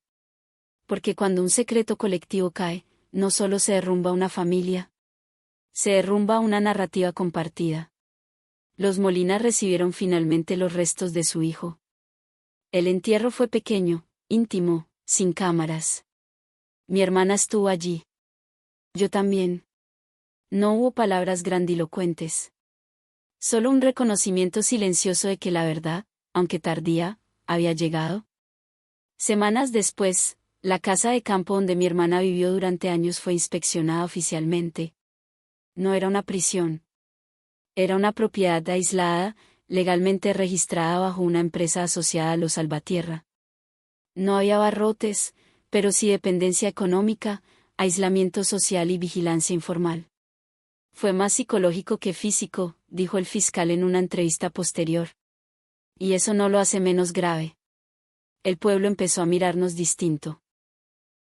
A: Porque cuando un secreto colectivo cae, no solo se derrumba una familia, se derrumba una narrativa compartida. Los Molina recibieron finalmente los restos de su hijo. El entierro fue pequeño, íntimo, sin cámaras. Mi hermana estuvo allí. Yo también. No hubo palabras grandilocuentes. Solo un reconocimiento silencioso de que la verdad, aunque tardía, había llegado. Semanas después, la casa de campo donde mi hermana vivió durante años fue inspeccionada oficialmente. No era una prisión. Era una propiedad aislada, legalmente registrada bajo una empresa asociada a los Salvatierra. No había barrotes, pero sí dependencia económica, aislamiento social y vigilancia informal. Fue más psicológico que físico, dijo el fiscal en una entrevista posterior. Y eso no lo hace menos grave. El pueblo empezó a mirarnos distinto.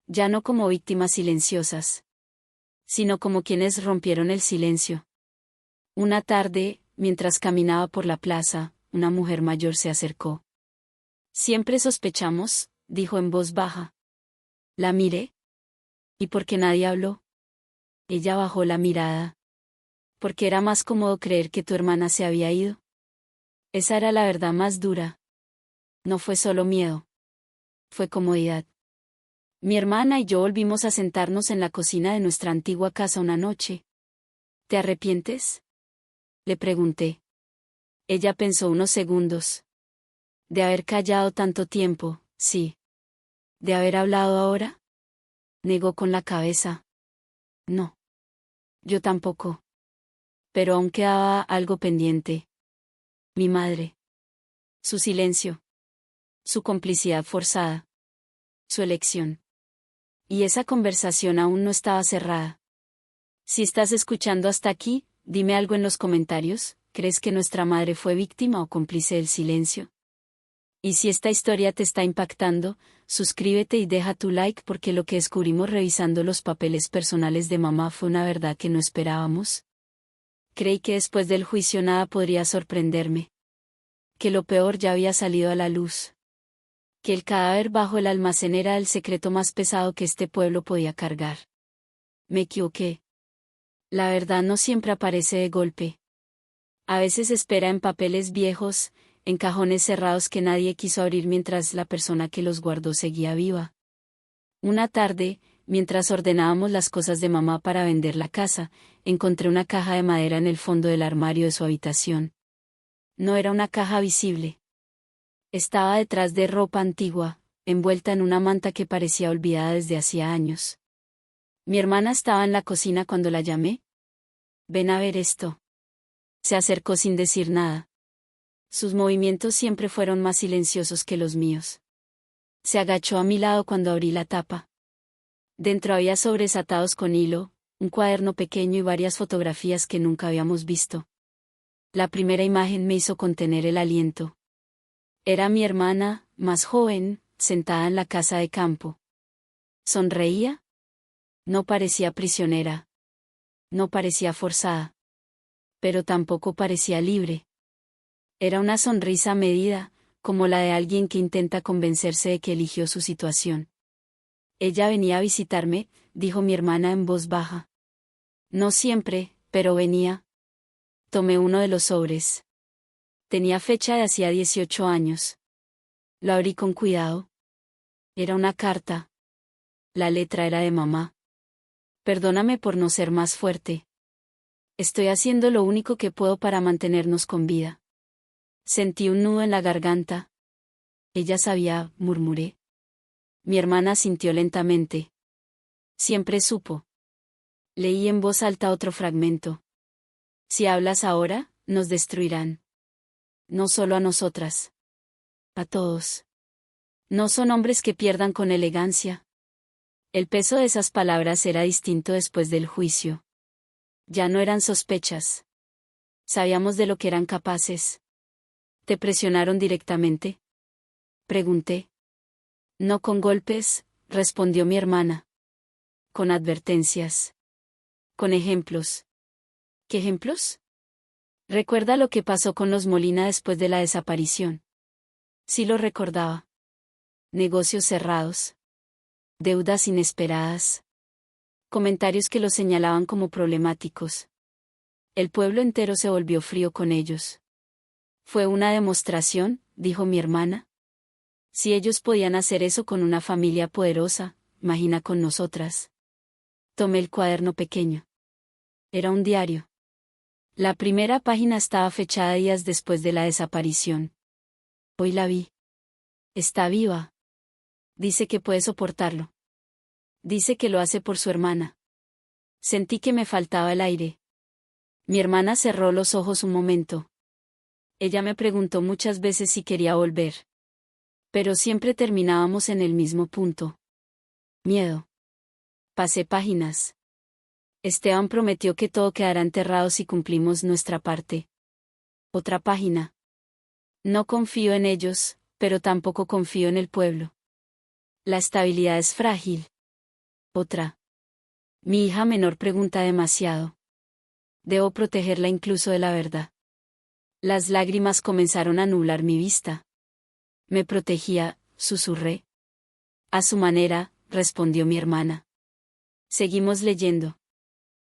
A: Ya no como víctimas silenciosas, sino como quienes rompieron el silencio. Una tarde, mientras caminaba por la plaza, una mujer mayor se acercó. Siempre sospechamos, dijo en voz baja. La miré. ¿Y por qué nadie habló? Ella bajó la mirada. Porque era más cómodo creer que tu hermana se había ido. Esa era la verdad más dura. No fue solo miedo. Fue comodidad. Mi hermana y yo volvimos a sentarnos en la cocina de nuestra antigua casa una noche. ¿Te arrepientes?, le pregunté. Ella pensó unos segundos. De haber callado tanto tiempo, sí. ¿De haber hablado ahora? Negó con la cabeza. No. Yo tampoco. Pero aún quedaba algo pendiente. Mi madre. Su silencio. Su complicidad forzada. Su elección. Y esa conversación aún no estaba cerrada. Si estás escuchando hasta aquí, dime algo en los comentarios. ¿Crees que nuestra madre fue víctima o cómplice del silencio? Y si esta historia te está impactando, suscríbete y deja tu like porque lo que descubrimos revisando los papeles personales de mamá fue una verdad que no esperábamos. Creí que después del juicio nada podría sorprenderme. Que lo peor ya había salido a la luz. Que el cadáver bajo el almacén era el secreto más pesado que este pueblo podía cargar. Me equivoqué. La verdad no siempre aparece de golpe. A veces espera en papeles viejos, en cajones cerrados que nadie quiso abrir mientras la persona que los guardó seguía viva. Una tarde, mientras ordenábamos las cosas de mamá para vender la casa, encontré una caja de madera en el fondo del armario de su habitación. No era una caja visible. Estaba detrás de ropa antigua, envuelta en una manta que parecía olvidada desde hacía años. Mi hermana estaba en la cocina cuando la llamé. Ven a ver esto. Se acercó sin decir nada. Sus movimientos siempre fueron más silenciosos que los míos. Se agachó a mi lado cuando abrí la tapa. Dentro había sobres atados con hilo, un cuaderno pequeño y varias fotografías que nunca habíamos visto. La primera imagen me hizo contener el aliento. Era mi hermana, más joven, sentada en la casa de campo. ¿Sonreía? No parecía prisionera. No parecía forzada. Pero tampoco parecía libre. Era una sonrisa medida, como la de alguien que intenta convencerse de que eligió su situación. Ella venía a visitarme, dijo mi hermana en voz baja. No siempre, pero venía. Tomé uno de los sobres. Tenía fecha de hacía 18 años. Lo abrí con cuidado. Era una carta. La letra era de mamá. Perdóname por no ser más fuerte. Estoy haciendo lo único que puedo para mantenernos con vida. Sentí un nudo en la garganta. Ella sabía, murmuré. Mi hermana sintió lentamente. Siempre supo. Leí en voz alta otro fragmento. Si hablas ahora, nos destruirán. No solo a nosotras. A todos. No son hombres que pierdan con elegancia. El peso de esas palabras era distinto después del juicio. Ya no eran sospechas. Sabíamos de lo que eran capaces. ¿Te presionaron directamente? Pregunté. No con golpes, respondió mi hermana. Con advertencias. Con ejemplos. ¿Qué ejemplos? ¿Recuerda lo que pasó con los Molina después de la desaparición? Sí lo recordaba. Negocios cerrados. Deudas inesperadas. Comentarios que los señalaban como problemáticos. El pueblo entero se volvió frío con ellos. Fue una demostración, dijo mi hermana. Si ellos podían hacer eso con una familia poderosa, imagina con nosotras. Tomé el cuaderno pequeño. Era un diario. La primera página estaba fechada días después de la desaparición. Hoy la vi. Está viva. Dice que puede soportarlo. Dice que lo hace por su hermana. Sentí que me faltaba el aire. Mi hermana cerró los ojos un momento. Ella me preguntó muchas veces si quería volver. Pero siempre terminábamos en el mismo punto. Miedo. Pasé páginas. Esteban prometió que todo quedará enterrado si cumplimos nuestra parte. Otra página. No confío en ellos, pero tampoco confío en el pueblo. La estabilidad es frágil. Otra. Mi hija menor pregunta demasiado. Debo protegerla incluso de la verdad. Las lágrimas comenzaron a nublar mi vista. Me protegía, susurré. A su manera, respondió mi hermana. Seguimos leyendo.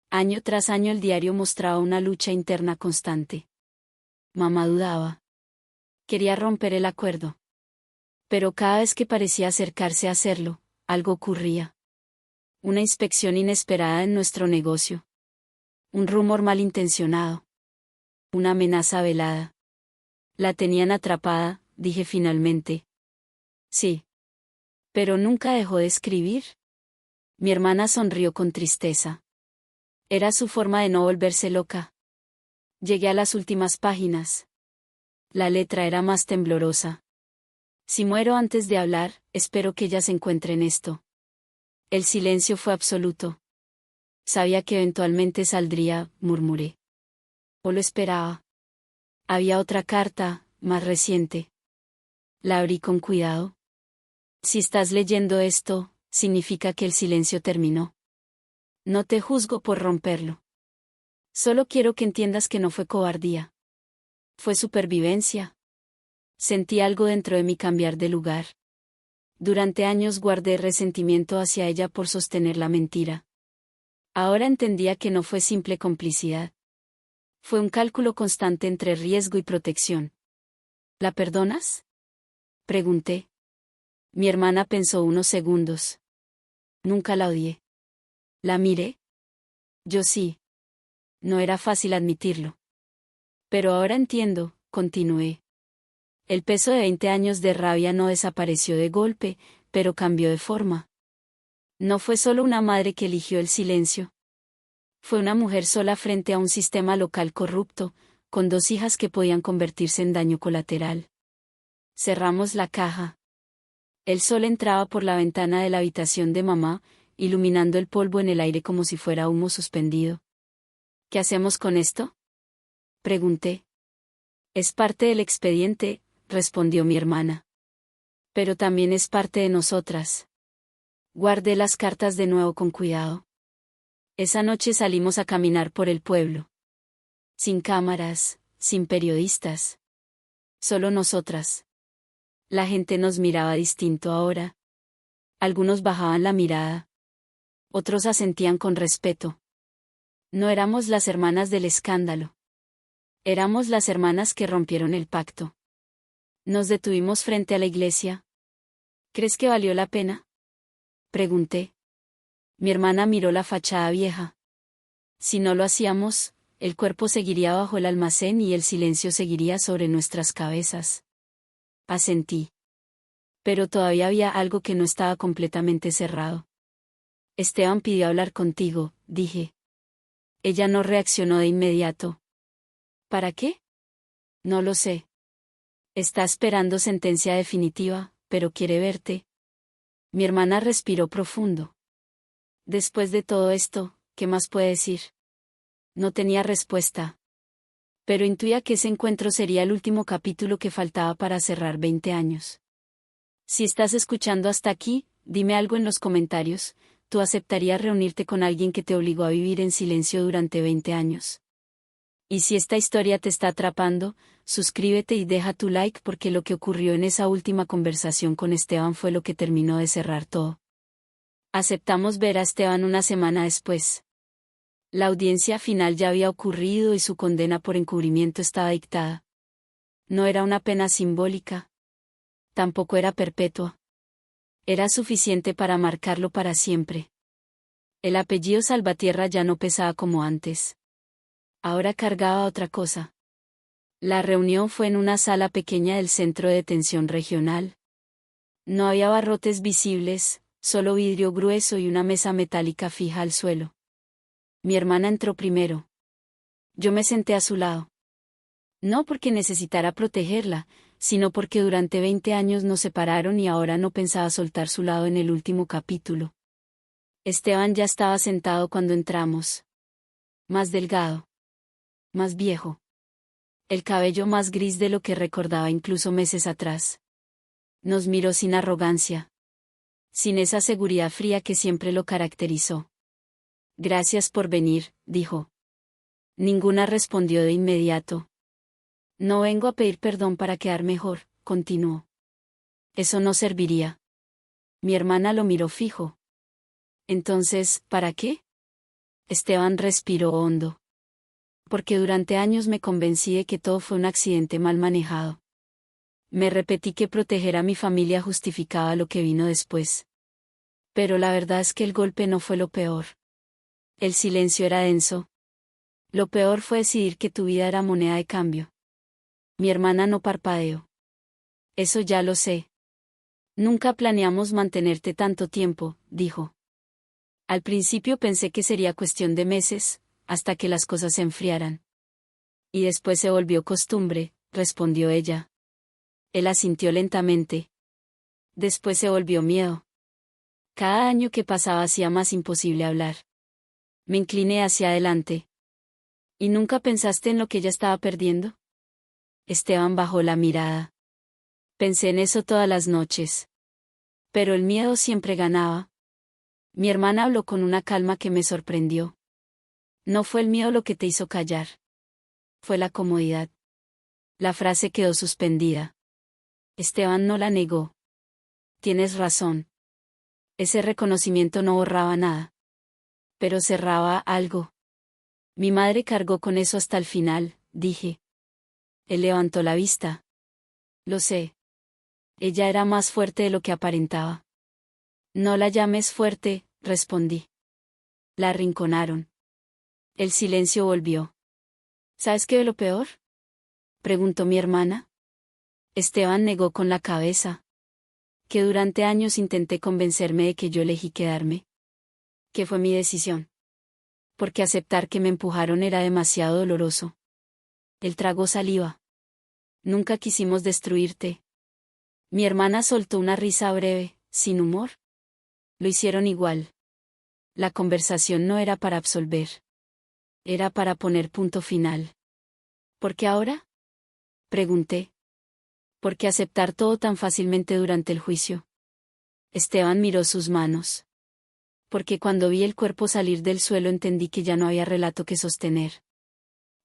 A: Año tras año el diario mostraba una lucha interna constante. Mamá dudaba. Quería romper el acuerdo. Pero cada vez que parecía acercarse a hacerlo, algo ocurría. Una inspección inesperada en nuestro negocio. Un rumor malintencionado. Una amenaza velada. La tenían atrapada, dije finalmente. Sí. Pero nunca dejó de escribir. Mi hermana sonrió con tristeza. Era su forma de no volverse loca. Llegué a las últimas páginas. La letra era más temblorosa. Si muero antes de hablar, espero que ella se encuentre en esto. El silencio fue absoluto. Sabía que eventualmente saldría, murmuré. O lo esperaba. Había otra carta, más reciente. La abrí con cuidado. Si estás leyendo esto, significa que el silencio terminó. No te juzgo por romperlo. Solo quiero que entiendas que no fue cobardía. Fue supervivencia. Sentí algo dentro de mí cambiar de lugar. Durante años guardé resentimiento hacia ella por sostener la mentira. Ahora entendía que no fue simple complicidad. Fue un cálculo constante entre riesgo y protección. ¿La perdonas? Pregunté. Mi hermana pensó unos segundos. Nunca la odié. ¿La miré? Yo sí. No era fácil admitirlo. Pero ahora entiendo, continué. El peso de 20 años de rabia no desapareció de golpe, pero cambió de forma. No fue solo una madre que eligió el silencio. Fue una mujer sola frente a un sistema local corrupto, con 2 hijas que podían convertirse en daño colateral. Cerramos la caja. El sol entraba por la ventana de la habitación de mamá, iluminando el polvo en el aire como si fuera humo suspendido. ¿Qué hacemos con esto? Pregunté. Es parte del expediente, respondió mi hermana. Pero también es parte de nosotras. Guardé las cartas de nuevo con cuidado. Esa noche salimos a caminar por el pueblo. Sin cámaras, sin periodistas. Solo nosotras. La gente nos miraba distinto ahora. Algunos bajaban la mirada. Otros asentían con respeto. No éramos las hermanas del escándalo. Éramos las hermanas que rompieron el pacto. Nos detuvimos frente a la iglesia. ¿Crees que valió la pena? Pregunté. Mi hermana miró la fachada vieja. Si no lo hacíamos, el cuerpo seguiría bajo el almacén y el silencio seguiría sobre nuestras cabezas. Asentí. Pero todavía había algo que no estaba completamente cerrado. Esteban pidió hablar contigo, dije. Ella no reaccionó de inmediato. ¿Para qué? No lo sé. Está esperando sentencia definitiva, pero quiere verte. Mi hermana respiró profundo. Después de todo esto, ¿qué más puede decir? No tenía respuesta. Pero intuía que ese encuentro sería el último capítulo que faltaba para cerrar 20 años. Si estás escuchando hasta aquí, dime algo en los comentarios. ¿Tú aceptarías reunirte con alguien que te obligó a vivir en silencio durante 20 años? Y si esta historia te está atrapando, suscríbete y deja tu like porque lo que ocurrió en esa última conversación con Esteban fue lo que terminó de cerrar todo. Aceptamos ver a Esteban una semana después. La audiencia final ya había ocurrido y su condena por encubrimiento estaba dictada. No era una pena simbólica. Tampoco era perpetua. Era suficiente para marcarlo para siempre. El apellido Salvatierra ya no pesaba como antes. Ahora cargaba otra cosa. La reunión fue en una sala pequeña del Centro de Detención Regional. No había barrotes visibles, solo vidrio grueso y una mesa metálica fija al suelo. Mi hermana entró primero. Yo me senté a su lado. No porque necesitara protegerla, sino porque durante 20 años nos separaron y ahora no pensaba soltar su lado en el último capítulo. Esteban ya estaba sentado cuando entramos. Más delgado. Más viejo. El cabello más gris de lo que recordaba incluso meses atrás. Nos miró sin arrogancia. Sin esa seguridad fría que siempre lo caracterizó. Gracias por venir, dijo. Ninguna respondió de inmediato. No vengo a pedir perdón para quedar mejor, continuó. Eso no serviría. Mi hermana lo miró fijo. Entonces, ¿para qué? Esteban respiró hondo. Porque durante años me convencí de que todo fue un accidente mal manejado. Me repetí que proteger a mi familia justificaba lo que vino después. Pero la verdad es que el golpe no fue lo peor. El silencio era denso. Lo peor fue decidir que tu vida era moneda de cambio. Mi hermana no parpadeó. Eso ya lo sé. Nunca planeamos mantenerte tanto tiempo, dijo. Al principio pensé que sería cuestión de meses, hasta que las cosas se enfriaran. Y después se volvió costumbre, respondió ella. Él asintió lentamente. Después se volvió miedo. Cada año que pasaba hacía más imposible hablar. Me incliné hacia adelante. ¿Y nunca pensaste en lo que ella estaba perdiendo? Esteban bajó la mirada. Pensé en eso todas las noches. Pero el miedo siempre ganaba. Mi hermana habló con una calma que me sorprendió. No fue el miedo lo que te hizo callar. Fue la comodidad. La frase quedó suspendida. Esteban no la negó. Tienes razón. Ese reconocimiento no borraba nada. Pero cerraba algo. Mi madre cargó con eso hasta el final, dije. Él levantó la vista. Lo sé. Ella era más fuerte de lo que aparentaba. No la llames fuerte, respondí. La arrinconaron. El silencio volvió. ¿Sabes qué es lo peor? Preguntó mi hermana. Esteban negó con la cabeza. Que durante años intenté convencerme de que yo elegí quedarme. Que fue mi decisión. Porque aceptar que me empujaron era demasiado doloroso. Él tragó saliva. Nunca quisimos destruirte. Mi hermana soltó una risa breve, sin humor. Lo hicieron igual. La conversación no era para absolver. Era para poner punto final. ¿Por qué ahora? Pregunté. ¿Por qué aceptar todo tan fácilmente durante el juicio? Esteban miró sus manos. Porque cuando vi el cuerpo salir del suelo entendí que ya no había relato que sostener.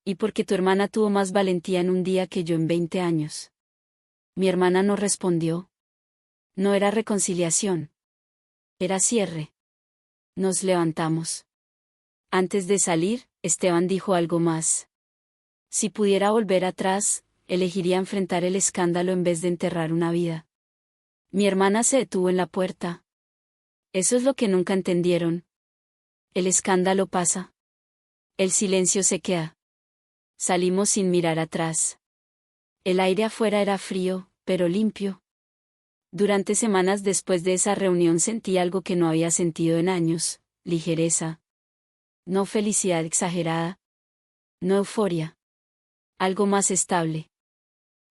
A: Y porque tu hermana tuvo más valentía en un día que yo en 20 años. Mi hermana no respondió. No era reconciliación. Era cierre. Nos levantamos. Antes de salir, Esteban dijo algo más. Si pudiera volver atrás, elegiría enfrentar el escándalo en vez de enterrar una vida. Mi hermana se detuvo en la puerta. Eso es lo que nunca entendieron. El escándalo pasa. El silencio se queda. Salimos sin mirar atrás. El aire afuera era frío, pero limpio. Durante semanas después de esa reunión sentí algo que no había sentido en años, ligereza. No felicidad exagerada. No euforia. Algo más estable.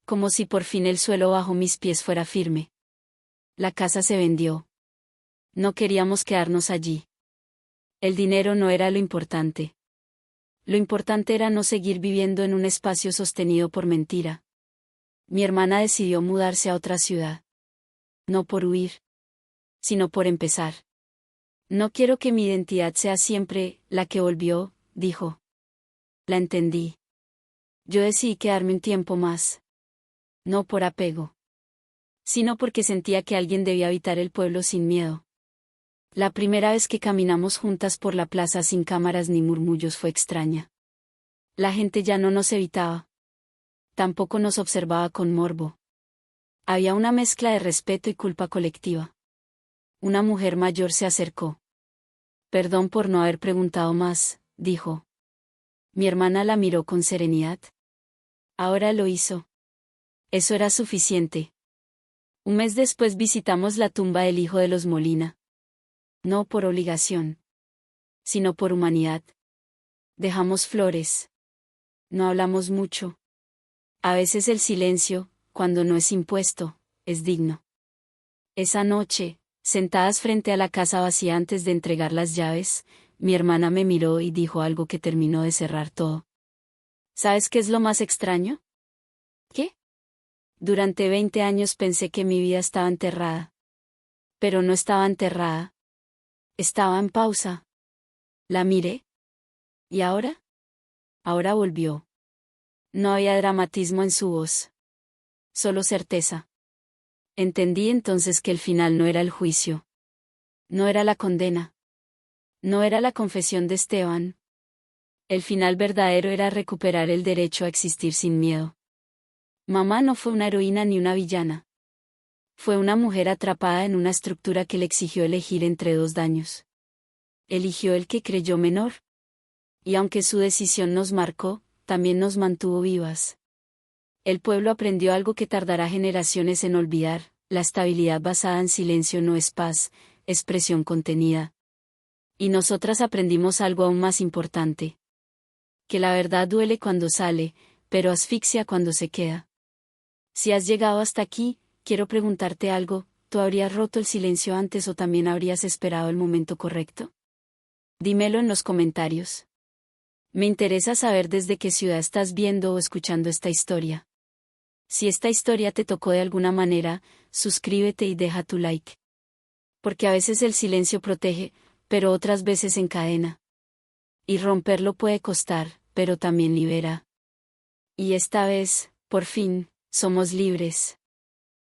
A: Como si por fin el suelo bajo mis pies fuera firme. La casa se vendió. No queríamos quedarnos allí. El dinero no era lo importante. Lo importante era no seguir viviendo en un espacio sostenido por mentira. Mi hermana decidió mudarse a otra ciudad. No por huir, sino por empezar. No quiero que mi identidad sea siempre la que volvió, dijo. La entendí. Yo decidí quedarme un tiempo más. No por apego, sino porque sentía que alguien debía habitar el pueblo sin miedo. La primera vez que caminamos juntas por la plaza sin cámaras ni murmullos fue extraña. La gente ya no nos evitaba. Tampoco nos observaba con morbo. Había una mezcla de respeto y culpa colectiva. Una mujer mayor se acercó. Perdón por no haber preguntado más, dijo. Mi hermana la miró con serenidad. Ahora lo hizo. Eso era suficiente. Un mes después visitamos la tumba del hijo de los Molina. No por obligación, sino por humanidad. Dejamos flores. No hablamos mucho. A veces el silencio, cuando no es impuesto, es digno. Esa noche, sentadas frente a la casa vacía antes de entregar las llaves, mi hermana me miró y dijo algo que terminó de cerrar todo. ¿Sabes qué es lo más extraño? ¿Qué? Durante 20 años pensé que mi vida estaba enterrada. Pero no estaba enterrada. Estaba en pausa. La miré. ¿Y ahora? Ahora volvió. No había dramatismo en su voz. Solo certeza. Entendí entonces que el final no era el juicio. No era la condena. No era la confesión de Esteban. El final verdadero era recuperar el derecho a existir sin miedo. Mamá no fue una heroína ni una villana. Fue una mujer atrapada en una estructura que le exigió elegir entre dos daños. Eligió el que creyó menor. Y aunque su decisión nos marcó, también nos mantuvo vivas. El pueblo aprendió algo que tardará generaciones en olvidar: la estabilidad basada en silencio no es paz, es presión contenida. Y nosotras aprendimos algo aún más importante. Que la verdad duele cuando sale, pero asfixia cuando se queda. Si has llegado hasta aquí, quiero preguntarte algo: ¿tú habrías roto el silencio antes o también habrías esperado el momento correcto? Dímelo en los comentarios. Me interesa saber desde qué ciudad estás viendo o escuchando esta historia. Si esta historia te tocó de alguna manera, suscríbete y deja tu like. Porque a veces el silencio protege, pero otras veces encadena. Y romperlo puede costar, pero también libera. Y esta vez, por fin, somos libres.